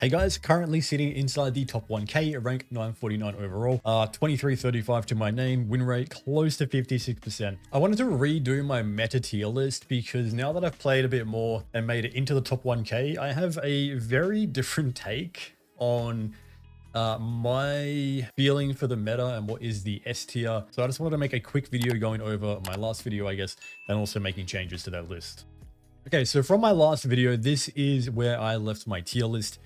Hey guys, currently sitting inside the top 1k, rank 949 overall, 2335 to my name, win rate close to 56%. I wanted to redo my meta tier list because now that I've played a bit more and made it into the top 1k, I have a very different take on my feeling for the meta and what is the S tier. So I just wanted to make a quick video going over my last video, I guess, and also making changes to that list. Okay, so from my last video, this is where I left my tier list.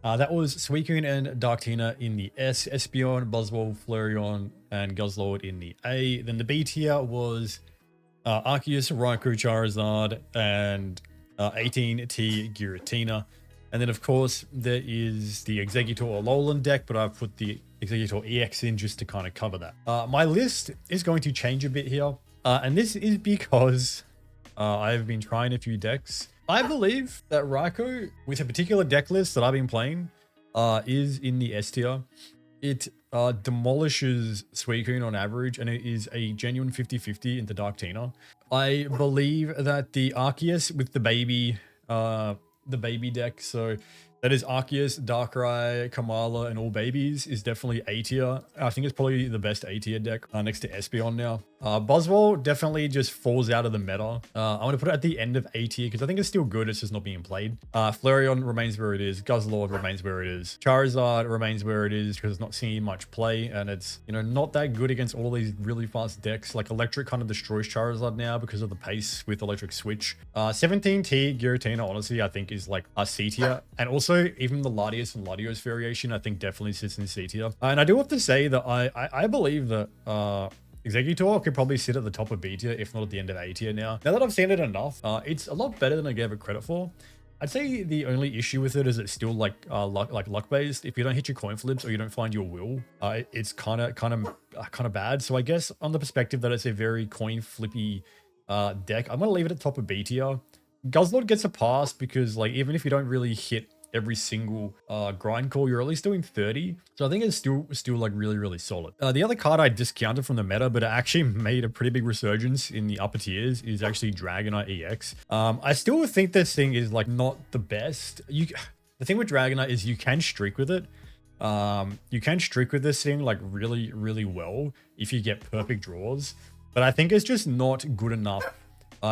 That was Suicune and Darktina in the S, Espeon, Buzzwole, Flareon, and Guzzlord in the A. Then the B tier was Arceus, Raikou, Charizard, and 18T Giratina. And then, of course, there is the Exeggutor Alolan deck, but I've put the Exeggutor EX in just to kind of cover that. My list is going to change a bit here, and this is because I've been trying a few decks. I believe that Raikou, with a particular deck list that I've been playing, is in the S tier. It demolishes Suicune on average, and it is a genuine 50-50 into Darktina. I believe that the Arceus with the baby deck, so that is Arceus, Darkrai, Kamala, and all babies, is definitely A tier. I think it's probably the best A tier deck next to Espeon now. Buzzwole definitely just falls out of the meta. I want to put it at the end of A tier because I think it's still good. It's just not being played. Flareon remains where it is. Guzzlord remains where it is. Charizard remains where it is because it's not seeing much play, and it's, you know, not that good against all these really fast decks. Like Electric kind of destroys Charizard now because of the pace with Electric Switch. 17T Giratina, honestly, I think is like a C tier, and also even the Latios and Latios variation, I think definitely sits in C tier. And I do have to say that I believe that Exeggutor could probably sit at the top of B tier, if not at the end of A tier now. Now that I've seen it enough, it's a lot better than I gave it credit for. I'd say the only issue with it is it's still like luck based. If you don't hit your coin flips or you don't find your will, it's kind of bad. So I guess on the perspective that it's a very coin flippy deck, I'm gonna leave it at top of B tier. Guzzlord gets a pass because, like, even if you don't really hit every single grind call, you're at least doing 30. So I think it's still like really solid. The other card I discounted from the meta, but it actually made a pretty big resurgence in the upper tiers, is actually Dragonite EX. I still think this thing is like not the best. The thing with Dragonite is you can streak with it. You can streak with this thing like really well if you get perfect draws. But I think it's just not good enough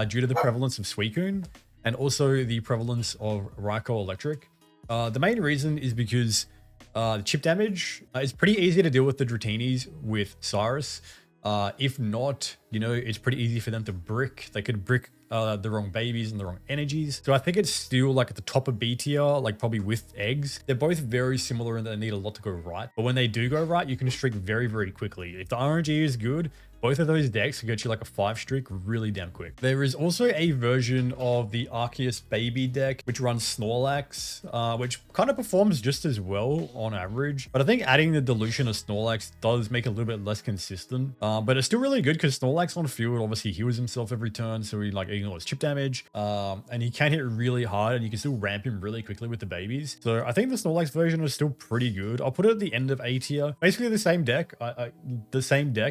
due to the prevalence of Suicune and also the prevalence of Raikou Electric. The main reason is because the chip damage is pretty easy to deal with the Dratinis with Cyrus. If not, you know, it's pretty easy for them to brick. They could brick the wrong babies and the wrong energies. So I think it's still like at the top of B tier, like probably with eggs. They're both very similar in that they need a lot to go right. But when they do go right, you can streak very quickly. If the RNG is good, both of those decks can get you like a 5 streak really damn quick. There is also a version of the Arceus baby deck which runs Snorlax, which kind of performs just as well on average. But I think adding the dilution of Snorlax does make it a little bit less consistent. But it's still really good because Snorlax on field obviously heals himself every turn, so he like ignores chip damage, and he can hit really hard, and you can still ramp him really quickly with the babies. So I think the Snorlax version is still pretty good. I'll put it at the end of A tier. Basically the same deck,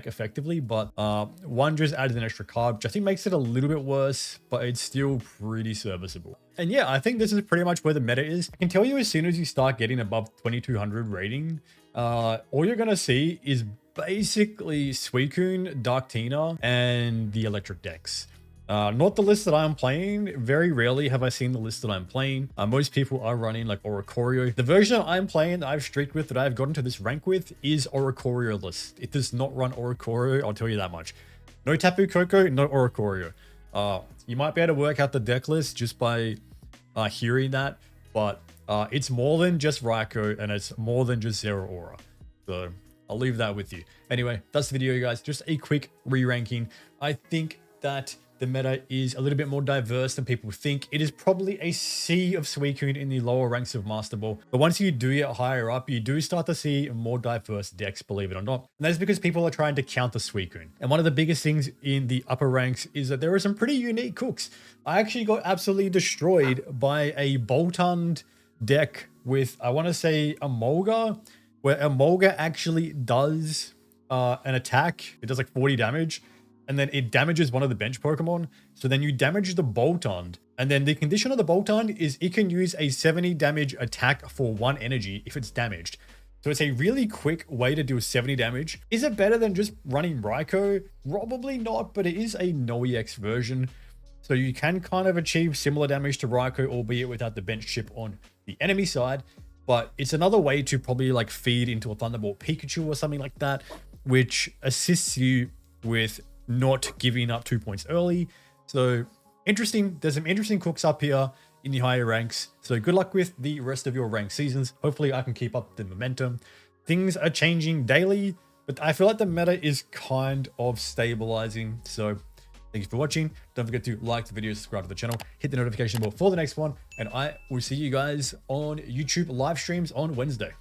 effectively, but one just added an extra card, which I think makes it a little bit worse, but it's still pretty serviceable. And yeah, I think this is pretty much where the meta is. I can tell you as soon as you start getting above 2200 rating, all you're gonna see is basically Suicune, Darktina, and the electric decks. Not the list that I'm playing. Very rarely have I seen the list that I'm playing. Most people are running like Oricorio. The version I'm playing that I've streaked with, that I've gotten to this rank with, is Oricorio list. It does not run Oricorio, I'll tell you that much. No Tapu Koko, no Oricorio. You might be able to work out the deck list just by hearing that, but it's more than just Raikou, and it's more than just Zeraora. So I'll leave that with you. Anyway, that's the video, guys. Just a quick re-ranking. I think that the meta is a little bit more diverse than people think. It is probably a sea of Suicune in the lower ranks of Master Ball. But once you do get higher up, you do start to see more diverse decks, believe it or not. And that is because people are trying to counter Suicune. And one of the biggest things in the upper ranks is that there are some pretty unique cooks. I actually got absolutely destroyed by a Boltund deck with, I want to say, Emolga, where Emolga actually does an attack. It does like 40 damage. And then it damages one of the bench Pokemon. So then you damage the Boltund, And then the condition of the Boltund is it can use a 70 damage attack for 1 energy if it's damaged. So it's a really quick way to do 70 damage. Is it better than just running Raikou? Probably not, but it is a no-EX version. So you can kind of achieve similar damage to Raikou, albeit without the bench chip on the enemy side. But it's another way to probably like feed into a Thunderbolt Pikachu or something like that, which assists you with not giving up 2 points early. So interesting. There's some interesting cooks up here in the higher ranks. So good luck with the rest of your ranked seasons. Hopefully I can keep up the momentum. Things are changing daily, but I feel like the meta is kind of stabilizing. So thank you for watching. Don't forget to like the video, subscribe to the channel, hit the notification bell for the next one, and I will see you guys on YouTube live streams on Wednesday.